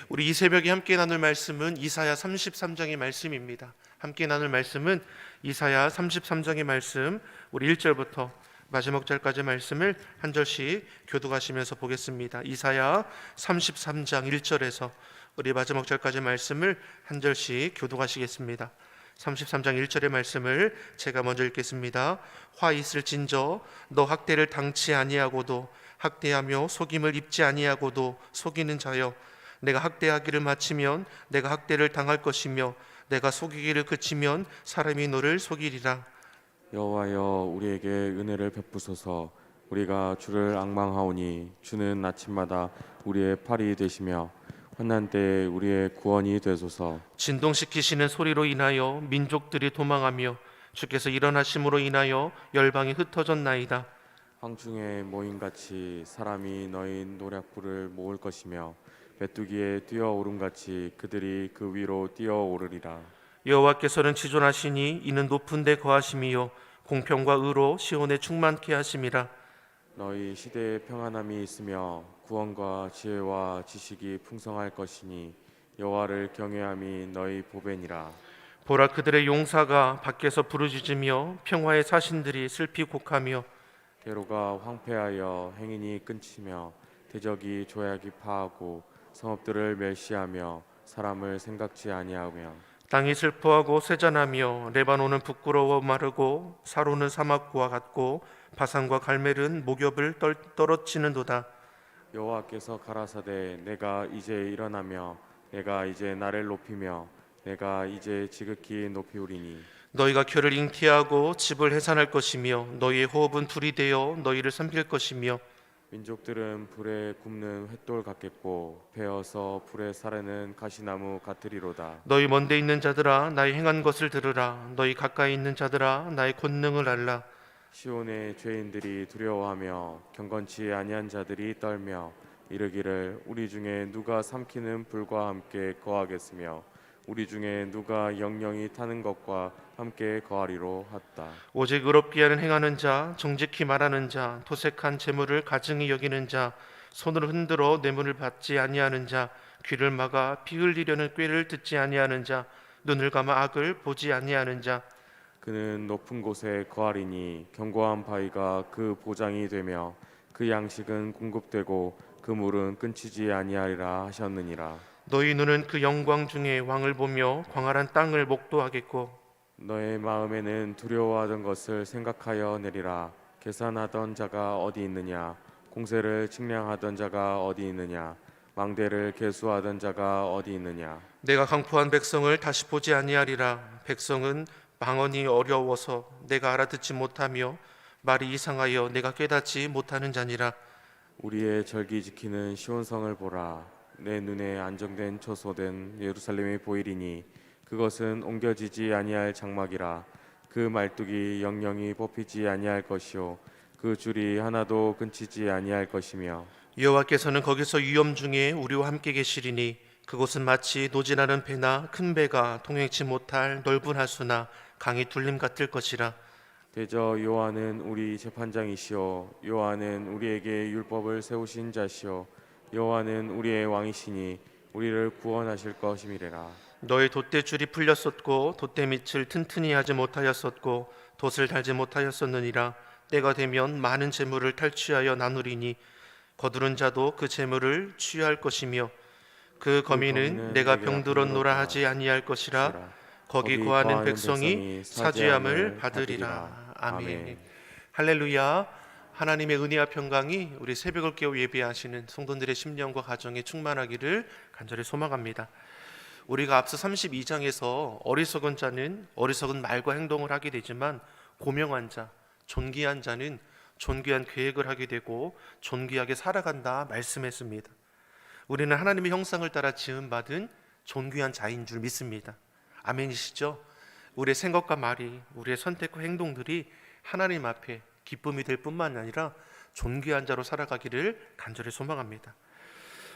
우리 이 새벽에 함께 나눌 말씀은 이사야 33장의 말씀입니다. 함께 나눌 말씀은 이사야 33장의 말씀, 우리 1절부터 마지막 절까지 말씀을 한 절씩 교독하시면서 보겠습니다. 이사야 33장 1절에서 우리 마지막 절까지 말씀을 한 절씩 교독하시겠습니다. 33장 1절의 말씀을 제가 먼저 읽겠습니다. 화 있을진저 너 학대를 당치 아니하고도 학대하며 속임을 입지 아니하고도 속이는 자여, 내가 학대하기를 마치면 내가 학대를 당할 것이며 내가 속이기를 그치면 사람이 너를 속이리라. 여호와여, 우리에게 은혜를 베푸소서. 우리가 주를 앙망하오니 주는 아침마다 우리의 팔이 되시며 환난 때에 우리의 구원이 되소서. 진동시키시는 소리로 인하여 민족들이 도망하며 주께서 일어나심으로 인하여 열방이 흩어졌나이다. 황충의 모임같이 사람이 너희 노략불을 모을 것이며 메뚜기에 뛰어오름같이 그들이 그 위로 뛰어오르리라. 여호와께서는 지존하시니 이는 높은 데 거하심이요 공평과 의로 시온에 충만케 하심이라. 너희 시대에 평안함이 있으며 구원과 지혜와 지식이 풍성할 것이니 여호와를 경외함이 너희 보배니라. 보라, 그들의 용사가 밖에서 부르짖으며 평화의 사신들이 슬피 곡하며 대로가 황폐하여 행인이 끊치며 대적이 조약이 파하고 성읍들을 멸시하며 사람을 생각지 아니하며 땅이 슬퍼하고 쇠잔하며 레바논은 부끄러워 마르고 사로는 사막과 같고 바산과 갈멜은 목엽을 떨어치는도다. 여호와께서 가라사대 내가 이제 일어나며 내가 이제 나를 높이며 내가 이제 지극히 높이우리니 너희가 결을 잉태하고 집을 해산할 것이며 너희의 호흡은 불이 되어 너희를 삼킬 것이며 민족들은 불에 굽는 횃돌 같겠고 베어서 불에 사르는 가시나무 같으리로다. 너희 먼데 있는 자들아 나의 행한 것을 들으라. 너희 가까이 있는 자들아 나의 권능을 알라. 시온의 죄인들이 두려워하며 경건치 아니한 자들이 떨며 이르기를 우리 중에 누가 삼키는 불과 함께 거하겠으며 우리 중에 누가 영영이 타는 것과 함께 거하리로 하다. 오직 의롭게 하는 행하는 자, 정직히 말하는 자, 토색한 재물을 가증히 여기는 자, 손을 흔들어 뇌물을 받지 아니하는 자, 귀를 막아 피 흘리려는 꾀를 듣지 아니하는 자, 눈을 감아 악을 보지 아니하는 자. 그는 높은 곳에 거하리니 견고한 바위가 그 보장이 되며 그 양식은 공급되고 그 물은 끊치지 아니하리라 하셨느니라. 너희 눈은 그 영광 중에 왕을 보며 광활한 땅을 목도하겠고 너의 마음에는 두려워하던 것을 생각하여 내리라. 계산하던 자가 어디 있느냐? 공세를 측량하던 자가 어디 있느냐? 망대를 계수하던 자가 어디 있느냐? 내가 강포한 백성을 다시 보지 아니하리라. 백성은 방언이 어려워서 내가 알아듣지 못하며 말이 이상하여 내가 깨닫지 못하는 자니라. 우리의 절기 지키는 시온성을 보라. 내 눈에 안정된 초소된 예루살렘이 보이리니 그것은 옮겨지지 아니할 장막이라. 그 말뚝이 영영이 뽑히지 아니할 것이요 그 줄이 하나도 끊치지 아니할 것이며 여호와께서는 거기서 위험 중에 우리와 함께 계시리니 그곳은 마치 노진하는 배나 큰 배가 통행치 못할 넓은 하수나 강이 둘림 같을 것이라. 대저 여호와는 우리 재판장이시오 여호와는 우리에게 율법을 세우신 자시오 여호와는 우리의 왕이시니 우리를 구원하실 것임이래라. 너의 돛대줄이 풀렸었고 돛대밑을 튼튼히 하지 못하였었고 돛을 달지 못하였었느니라. 때가 되면 많은 재물을 탈취하여 나누리니 거두는 자도 그 재물을 취할 것이며 그 거민은 내가 병들었노라 하지 아니할 것이라. 거기 거하는 백성이 사죄함을 받으리라. 아멘. 할렐루야. 하나님의 은혜와 평강이 우리 새벽을 깨워 예배하시는 성도들의 심령과 가정에 충만하기를 간절히 소망합니다. 우리가 앞서 32장에서 어리석은 자는 어리석은 말과 행동을 하게 되지만 고명한 자, 존귀한 자는 존귀한 계획을 하게 되고 존귀하게 살아간다 말씀했습니다. 우리는 하나님의 형상을 따라 지음받은 존귀한 자인 줄 믿습니다. 아멘이시죠? 우리의 생각과 말이, 우리의 선택과 행동들이 하나님 앞에 기쁨이 될 뿐만 아니라 존귀한 자로 살아가기를 간절히 소망합니다.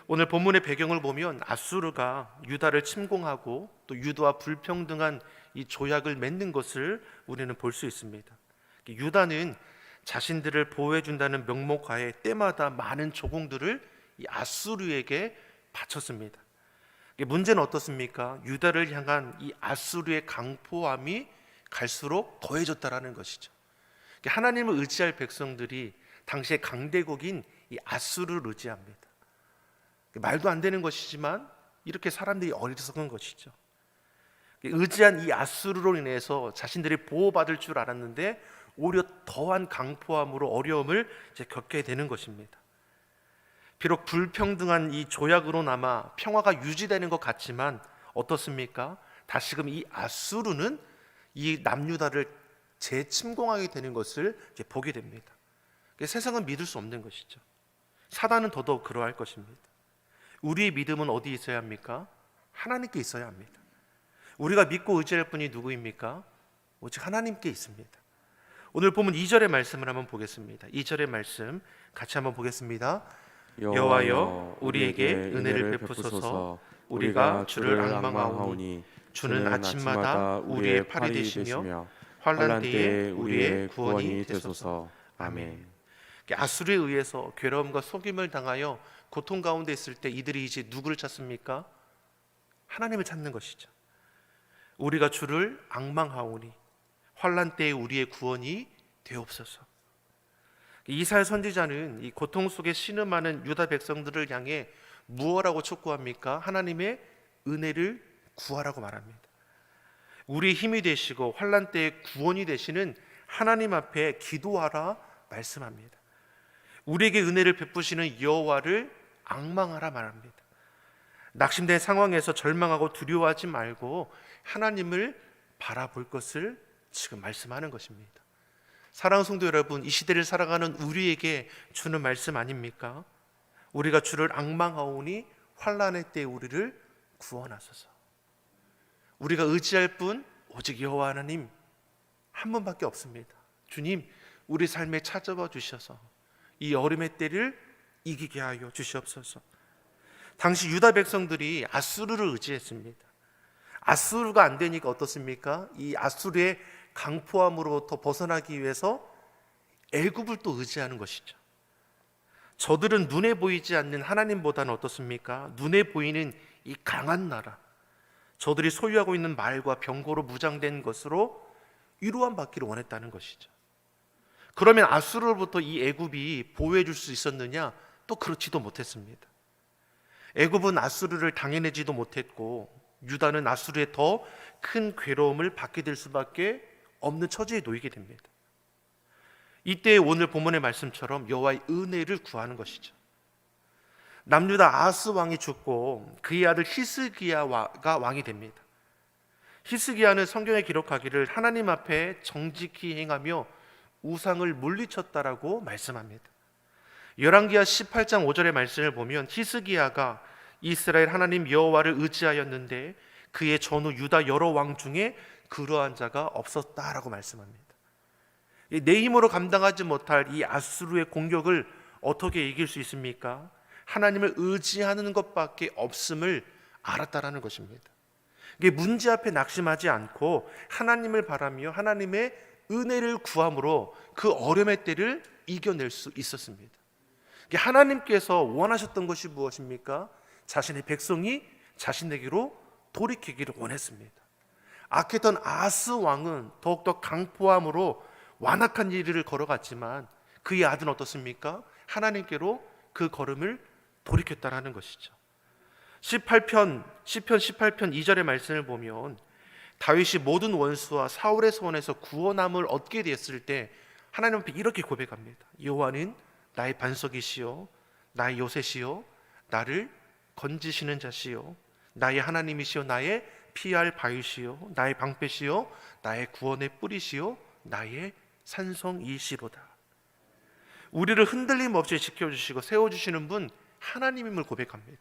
오늘 본문의 배경을 보면 아수르가 유다를 침공하고 또 유다와 불평등한 이 조약을 맺는 것을 우리는 볼 수 있습니다. 유다는 자신들을 보호해 준다는 명목하에 때마다 많은 조공들을 이 아수르에게 바쳤습니다. 문제는 어떻습니까? 유다를 향한 이 아수르의 강포함이 갈수록 더해졌다라는 것이죠. 하나님을 의지할 백성들이 당시의 강대국인 이 아수르를 의지합니다. 말도 안 되는 것이지만 이렇게 사람들이 어리석은 것이죠. 의지한 이 아수르로 인해서 자신들이 보호받을 줄 알았는데 오히려 더한 강포함으로 어려움을 겪게 되는 것입니다. 비록 불평등한 이 조약으로나마 평화가 유지되는 것 같지만 어떻습니까? 다시금 이 아수르는 이 남유다를 재침공하게 되는 것을 보게 됩니다. 세상은 믿을 수 없는 것이죠. 사단은 더더욱 그러할 것입니다. 우리의 믿음은 어디 있어야 합니까? 하나님께 있어야 합니다. 우리가 믿고 의지할 분이 누구입니까? 오직 하나님께 있습니다. 오늘 보면 2절의 말씀을 한번 보겠습니다. 2절의 말씀 같이 한번 보겠습니다. 여호와여 우리에게 은혜를 베푸소서. 우리가 주를 앙망하오니 주는 아침마다 우리의 팔이 되시며 환난 때에 우리의 구원이 되소서. 아멘. 아수르에 의해서 괴로움과 속임을 당하여 고통 가운데 있을 때 이들이 이제 누구를 찾습니까? 하나님을 찾는 것이죠. 우리가 주를 앙망하오니 환난 때에 우리의 구원이 되옵소서. 이사야 선지자는 이 고통 속에 신음하는 유다 백성들을 향해 무엇라고 촉구합니까? 하나님의 은혜를 구하라고 말합니다. 우리의 힘이 되시고 환난 때에 구원이 되시는 하나님 앞에 기도하라 말씀합니다. 우리에게 은혜를 베푸시는 여호와를 앙망하라 말합니다. 낙심된 상황에서 절망하고 두려워하지 말고 하나님을 바라볼 것을 지금 말씀하는 것입니다. 사랑하는 성도 여러분, 이 시대를 살아가는 우리에게 주는 말씀 아닙니까? 우리가 주를 앙망하오니 환난의 때에 우리를 구원하소서. 우리가 의지할 분 오직 여호와 하나님 한 분밖에 없습니다. 주님, 우리 삶에 찾아와 주셔서 이 어림의 때를 이기게 하여 주시옵소서. 당시 유다 백성들이 아수르를 의지했습니다. 아수르가 안 되니까 어떻습니까? 이 아수르의 강포함으로부터 벗어나기 위해서 애굽을 또 의지하는 것이죠. 저들은 눈에 보이지 않는 하나님보다는 어떻습니까? 눈에 보이는 이 강한 나라, 저들이 소유하고 있는 말과 병거로 무장된 것으로 위로함 받기를 원했다는 것이죠. 그러면 아수르로부터 이 애굽이 보호해 줄 수 있었느냐? 또 그렇지도 못했습니다. 애굽은 아수르를 당해내지도 못했고 유다는 아수르의 더 큰 괴로움을 받게 될 수밖에 없는 처지에 놓이게 됩니다. 이때 오늘 본문의 말씀처럼 여호와의 은혜를 구하는 것이죠. 남유다 아스 왕이 죽고 그의 아들 히스기야가 왕이 됩니다. 히스기야는 성경에 기록하기를 하나님 앞에 정직히 행하며 우상을 물리쳤다라고 말씀합니다. 열왕기하 18장 5절의 말씀을 보면 히스기야가 이스라엘 하나님 여호와를 의지하였는데 그의 전후 유다 여러 왕 중에 그러한 자가 없었다라고 말씀합니다. 내 힘으로 감당하지 못할 이 아수르의 공격을 어떻게 이길 수 있습니까? 하나님을 의지하는 것밖에 없음을 알았다라는 것입니다. 이게 문제 앞에 낙심하지 않고 하나님을 바라며 하나님의 은혜를 구함으로 그 어려움의 때를 이겨낼 수 있었습니다. 하나님께서 원하셨던 것이 무엇입니까? 자신의 백성이 자신에게로 돌이키기를 원했습니다. 악했던 아스 왕은 더욱더 강포함으로 완악한 일을 걸어갔지만 그의 아들은 어떻습니까? 하나님께로 그 걸음을 돌이켰다라는 것이죠. 시편 18편 2절의 말씀을 보면 다윗이 모든 원수와 사울의 손에서 구원함을 얻게 되었을 때 하나님 앞에 이렇게 고백합니다. 여호와는 나의 반석이시요 나의 요새시요 나를 건지시는 자시요 나의 하나님이시요 나의 피할 바위시요 나의 방패시요 나의 구원의 뿌리시요 나의 산성이시로다. 우리를 흔들림 없이 지켜주시고 세워주시는 분 하나님임을 고백합니다.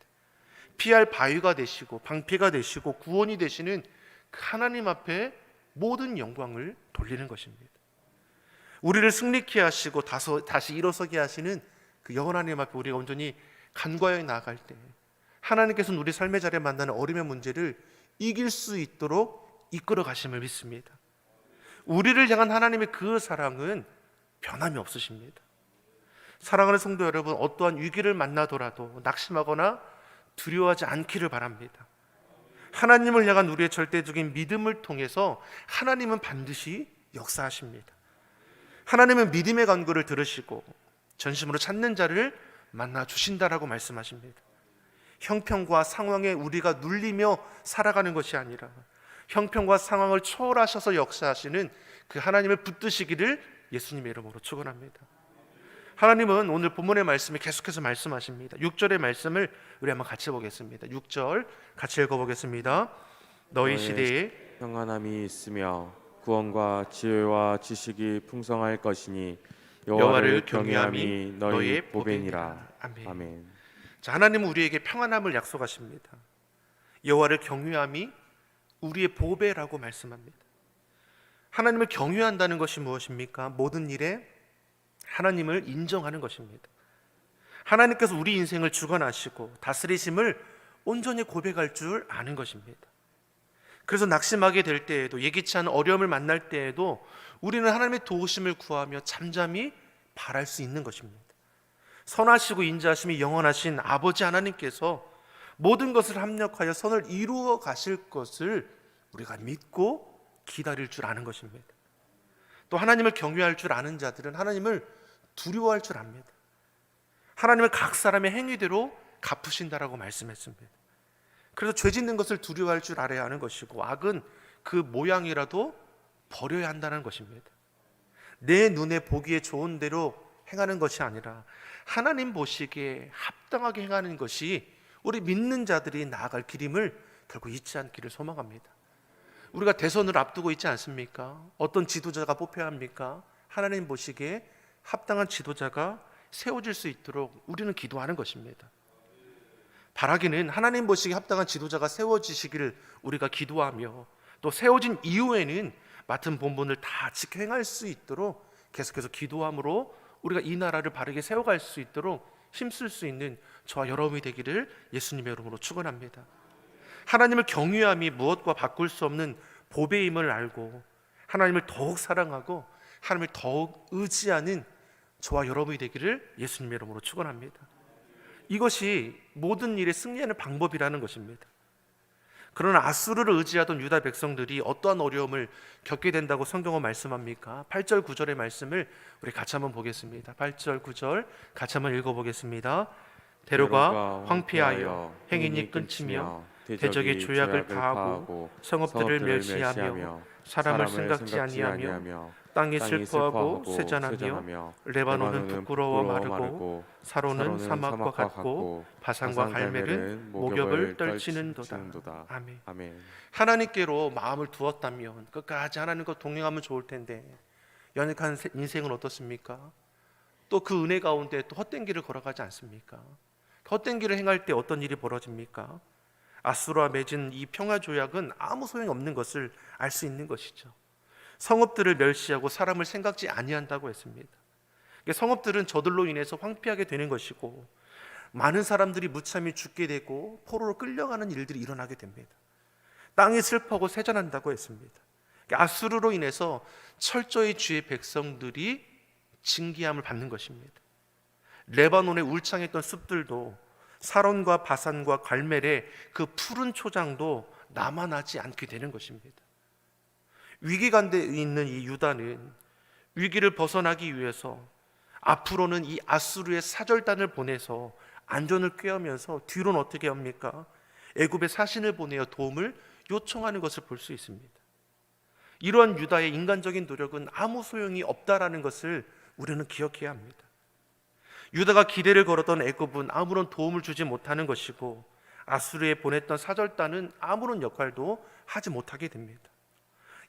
피할 바위가 되시고 방패가 되시고 구원이 되시는 그 하나님 앞에 모든 영광을 돌리는 것입니다. 우리를 승리케 하시고 다시 일어서게 하시는 그 하나님 앞에 우리가 온전히 간과해 나아갈 때 하나님께서는 우리 삶의 자리에 만나는 어려움의 문제를 이길 수 있도록 이끌어 가심을 믿습니다. 우리를 향한 하나님의 그 사랑은 변함이 없으십니다. 사랑하는 성도 여러분, 어떠한 위기를 만나더라도 낙심하거나 두려워하지 않기를 바랍니다. 하나님을 향한 우리의 절대적인 믿음을 통해서 하나님은 반드시 역사하십니다. 하나님은 믿음의 간구를 들으시고 전심으로 찾는 자를 만나 주신다라고 말씀하십니다. 형편과 상황에 우리가 눌리며 살아가는 것이 아니라 형편과 상황을 초월하셔서 역사하시는 그 하나님을 붙드시기를 예수님의 이름으로 축원합니다. 하나님은 오늘 본문의 말씀에 계속해서 말씀하십니다. 6절의 말씀을 우리 한번 같이 보겠습니다. 6절 같이 읽어보겠습니다. 너희 시대에 평안함이 있으며 구원과 지혜와 지식이 풍성할 것이니 여호와를 여호와를 경외함이 너희 보배니라. 아멘. 아멘. 자, 하나님은 우리에게 평안함을 약속하십니다. 여호와를 경외함이 우리의 보배라고 말씀합니다. 하나님을 경외한다는 것이 무엇입니까? 모든 일에 하나님을 인정하는 것입니다. 하나님께서 우리 인생을 주관하시고 다스리심을 온전히 고백할 줄 아는 것입니다. 그래서 낙심하게 될 때에도, 예기치 않은 어려움을 만날 때에도 우리는 하나님의 도우심을 구하며 잠잠히 바랄 수 있는 것입니다. 선하시고 인자하심이 영원하신 아버지 하나님께서 모든 것을 합력하여 선을 이루어 가실 것을 우리가 믿고 기다릴 줄 아는 것입니다. 또 하나님을 경외할 줄 아는 자들은 하나님을 두려워할 줄 압니다. 하나님을 각 사람의 행위대로 갚으신다라고 말씀했습니다. 그래서 죄 짓는 것을 두려워할 줄 알아야 하는 것이고, 악은 그 모양이라도 버려야 한다는 것입니다. 내 눈에 보기에 좋은 대로 행하는 것이 아니라 하나님 보시기에 합당하게 행하는 것이 우리 믿는 자들이 나아갈 길임을 결국 잊지 않기를 소망합니다. 우리가 대선을 앞두고 있지 않습니까? 어떤 지도자가 뽑혀야 합니까? 하나님 보시기에 합당한 지도자가 세워질 수 있도록 우리는 기도하는 것입니다. 바라기는 하나님 보시기에 합당한 지도자가 세워지시기를 우리가 기도하며, 또 세워진 이후에는 맡은 본분을 다 지켜 행할 수 있도록 계속해서 기도함으로 우리가 이 나라를 바르게 세워갈 수 있도록 힘쓸 수 있는 저와 여러분이 되기를 예수님의 이름으로 축원합니다. 하나님을 경외함이 무엇과 바꿀 수 없는 보배임을 알고 하나님을 더욱 사랑하고 하나님을 더욱 의지하는 저와 여러분이 되기를 예수님의 이름으로 축원합니다. 이것이 모든 일에 승리하는 방법이라는 것입니다. 그러나 아수르를 의지하던 유다 백성들이 어떠한 어려움을 겪게 된다고 성경은 말씀합니까? 8절 9절의 말씀을 우리 같이 한번 보겠습니다. 8절 9절 같이 한번 읽어보겠습니다. 대로가 황폐하여 행인이 끊치며 대적이 조약을 파하고 성읍들을 멸시하며 사람을 생각지 아니하며 땅이 슬퍼하고 쇠잔하며 레바논은 부끄러워 마르고 사로는 사막과 같고 바산과 갈멜은 목욕을 떨치는도다. 아멘. 하나님께로 마음을 두었다면 끝까지 하나님과 동행하면 좋을 텐데 연약한 인생은 어떻습니까? 또 그 은혜 가운데 또 헛된 길을 걸어가지 않습니까? 헛된 길을 행할 때 어떤 일이 벌어집니까? 아수르와 맺은 이 평화조약은 아무 소용이 없는 것을 알 수 있는 것이죠. 성읍들을 멸시하고 사람을 생각지 아니한다고 했습니다. 성읍들은 저들로 인해서 황폐하게 되는 것이고 많은 사람들이 무참히 죽게 되고 포로로 끌려가는 일들이 일어나게 됩니다. 땅이 슬퍼하고 쇠잔한다고 했습니다. 아수르로 인해서 철저히 주의 백성들이 징계함을 받는 것입니다. 레바논의 울창했던 숲들도 사론과 바산과 갈멜의 그 푸른 초장도 남아나지 않게 되는 것입니다. 위기관대에 있는 이 유다는 위기를 벗어나기 위해서 앞으로는 이 아수르의 사절단을 보내서 안전을 꾀하면서 뒤로는 어떻게 합니까? 애굽의 사신을 보내어 도움을 요청하는 것을 볼 수 있습니다. 이러한 유다의 인간적인 노력은 아무 소용이 없다라는 것을 우리는 기억해야 합니다. 유다가 기대를 걸었던 애굽은 아무런 도움을 주지 못하는 것이고 아수르에 보냈던 사절단은 아무런 역할도 하지 못하게 됩니다.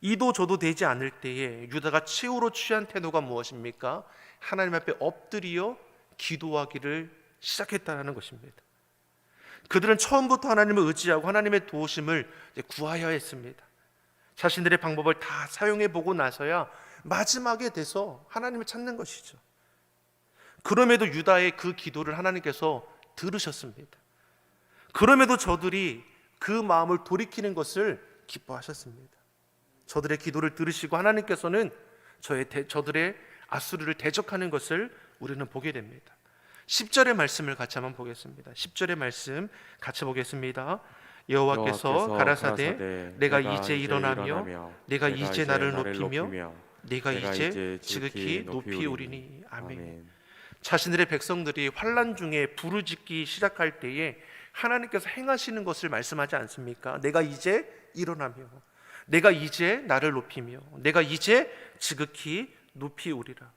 이도 저도 되지 않을 때에 유다가 최후로 취한 태도가 무엇입니까? 하나님 앞에 엎드려 기도하기를 시작했다는 것입니다. 그들은 처음부터 하나님을 의지하고 하나님의 도우심을 구하여야 했습니다. 자신들의 방법을 다 사용해보고 나서야 마지막에 돼서 하나님을 찾는 것이죠. 그럼에도 유다의 그 기도를 하나님께서 들으셨습니다. 그럼에도 저들이 그 마음을 돌이키는 것을 기뻐하셨습니다. 저들의 기도를 들으시고 하나님께서는 저들의 아수르를 대적하는 것을 우리는 보게 됩니다. 10절의 말씀을 같이 한번 보겠습니다. 10절의 말씀 같이 보겠습니다. 여호와께서 가라사대 내가 이제 일어나며 내가 이제 나를 높이며 내가 이제 지극히 높이 오리니. 아멘. 자신들의 백성들이 환난 중에 부르짖기 시작할 때에 하나님께서 행하시는 것을 말씀하지 않습니까? 내가 이제 일어나며 내가 이제 나를 높이며 내가 이제 지극히 높이 오리라.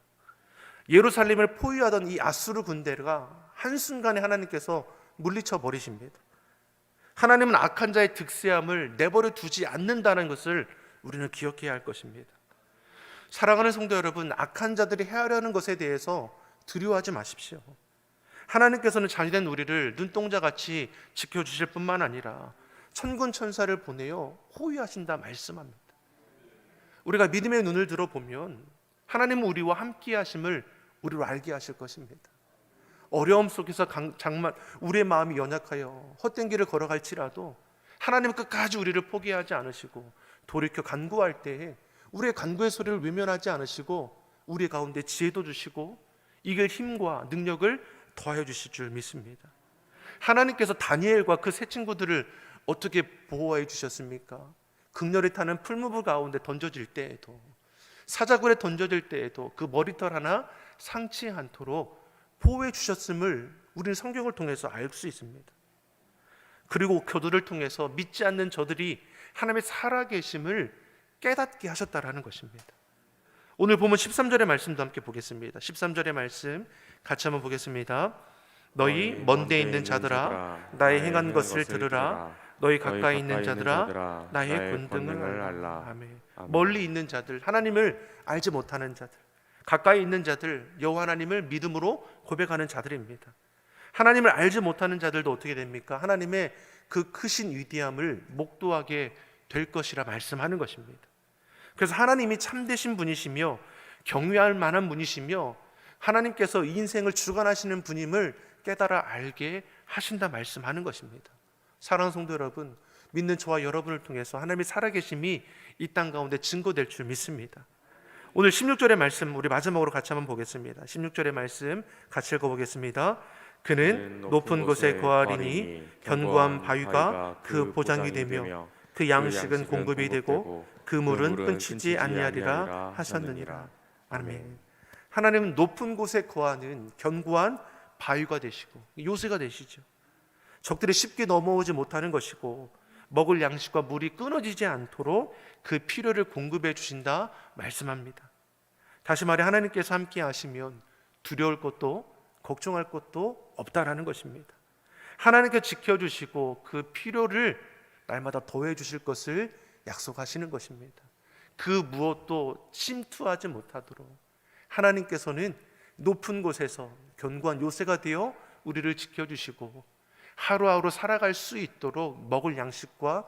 예루살렘을 포위하던 이 아수르 군대가 한순간에 하나님께서 물리쳐 버리십니다. 하나님은 악한 자의 득세함을 내버려 두지 않는다는 것을 우리는 기억해야 할 것입니다. 사랑하는 성도 여러분, 악한 자들이 헤아려는 것에 대해서 두려워하지 마십시오. 하나님께서는 자녀된 우리를 눈동자같이 지켜주실 뿐만 아니라 천군 천사를 보내어 호위하신다 말씀합니다. 우리가 믿음의 눈을 들어보면 하나님은 우리와 함께 하심을 우리로 알게 하실 것입니다. 어려움 속에서 장만 우리의 마음이 연약하여 헛된 길을 걸어갈지라도 하나님은 끝까지 우리를 포기하지 않으시고 돌이켜 간구할 때에 우리의 간구의 소리를 외면하지 않으시고 우리 가운데 지혜도 주시고 이길 힘과 능력을 더해 주실 줄 믿습니다. 하나님께서 다니엘과 그 세 친구들을 어떻게 보호해 주셨습니까? 극렬히 타는 풀무불 가운데 던져질 때에도, 사자굴에 던져질 때에도 그 머리털 하나 상치 않도록 보호해 주셨음을 우리는 성경을 통해서 알 수 있습니다. 그리고 교도를 통해서 믿지 않는 저들이 하나님의 살아계심을 깨닫게 하셨다라는 것입니다. 오늘 보면 13절의 말씀도 함께 보겠습니다. 13절의 말씀 같이 한번 보겠습니다. 너희 먼데 있는 자들아 나의 행한 것을 들으라. 너희 가까이 있는 자들아 나의 권능을 알라. 아멘. 멀리 있는 자들, 하나님을 알지 못하는 자들, 가까이 있는 자들, 여호와 하나님을 믿음으로 고백하는 자들입니다. 하나님을 알지 못하는 자들도 어떻게 됩니까? 하나님의 그 크신 위대함을 목도하게 될 것이라 말씀하는 것입니다. 그래서 하나님이 참되신 분이시며 경외할 만한 분이시며 하나님께서 인생을 주관하시는 분임을 깨달아 알게 하신다 말씀하는 것입니다. 사랑하는 성도 여러분, 믿는 저와 여러분을 통해서 하나님의 살아계심이 이 땅 가운데 증거될 줄 믿습니다. 오늘 16절의 말씀 우리 마지막으로 같이 한번 보겠습니다. 16절의 말씀 같이 읽어보겠습니다. 그는 높은 곳에 거하리니 견고한 바위가 그 보장이 되며 그 양식은 공급이 되고 그 물은 끊치지 아니하리라 하셨느니라. 아멘. 하나님은 높은 곳에 거하는 견고한 바위가 되시고 요새가 되시죠. 적들이 쉽게 넘어오지 못하는 것이고 먹을 양식과 물이 끊어지지 않도록 그 필요를 공급해 주신다 말씀합니다. 다시 말해 하나님께서 함께 하시면 두려울 것도 걱정할 것도 없다라는 것입니다. 하나님께 지켜주시고 그 필요를 날마다 더해 주실 것을 약속하시는 것입니다. 그 무엇도 침투하지 못하도록 하나님께서는 높은 곳에서 견고한 요새가 되어 우리를 지켜주시고 하루하루 살아갈 수 있도록 먹을 양식과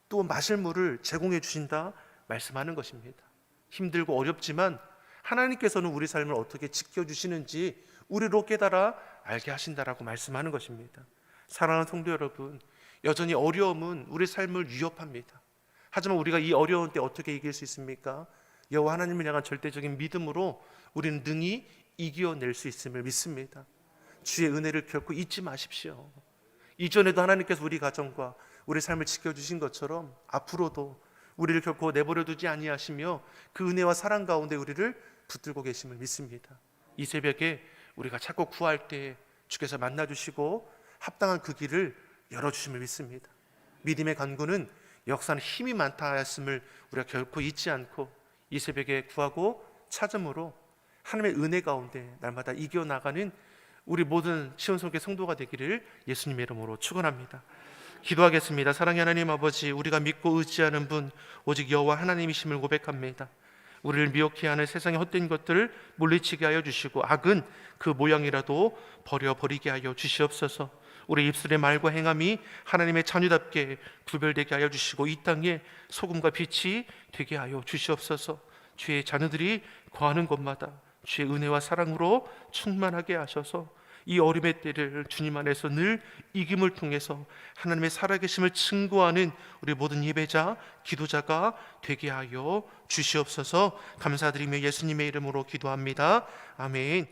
또 마실 물을 제공해 주신다 말씀하는 것입니다. 힘들고 어렵지만 하나님께서는 우리 삶을 어떻게 지켜주시는지 우리로 깨달아 알게 하신다라고 말씀하는 것입니다. 사랑하는 성도 여러분, 여전히 어려움은 우리 삶을 위협합니다. 하지만 우리가 이 어려운 때 어떻게 이길 수 있습니까? 여호와 하나님을 향한 절대적인 믿음으로 우리는 능히 이겨낼 수 있음을 믿습니다. 주의 은혜를 결코 잊지 마십시오. 이전에도 하나님께서 우리 가정과 우리 삶을 지켜주신 것처럼 앞으로도 우리를 결코 내버려 두지 아니하시며 그 은혜와 사랑 가운데 우리를 붙들고 계심을 믿습니다. 이 새벽에 우리가 찾고 구할 때 주께서 만나주시고 합당한 그 길을 열어주심을 믿습니다. 믿음의 간구는 역사는 힘이 많다 하였음을 우리가 결코 잊지 않고 이 새벽에 구하고 찾음으로 하나님의 은혜 가운데 날마다 이겨나가는 우리 모든 시온성교 성도가 되기를 예수님의 이름으로 축원합니다. 기도하겠습니다. 사랑의 하나님 아버지, 우리가 믿고 의지하는 분 오직 여호와 하나님이심을 고백합니다. 우리를 미혹해 하는 세상의 헛된 것들을 물리치게 하여 주시고 악은 그 모양이라도 버려버리게 하여 주시옵소서. 우리 입술의 말과 행함이 하나님의 자녀답게 구별되게 하여 주시고 이 땅에 소금과 빛이 되게 하여 주시옵소서. 주의 자녀들이 거하는 곳마다 주의 은혜와 사랑으로 충만하게 하셔서 이 어림의 때를 주님 안에서 늘 이김을 통해서 하나님의 살아계심을 증거하는 우리 모든 예배자, 기도자가 되게 하여 주시옵소서. 감사드리며 예수님의 이름으로 기도합니다. 아멘.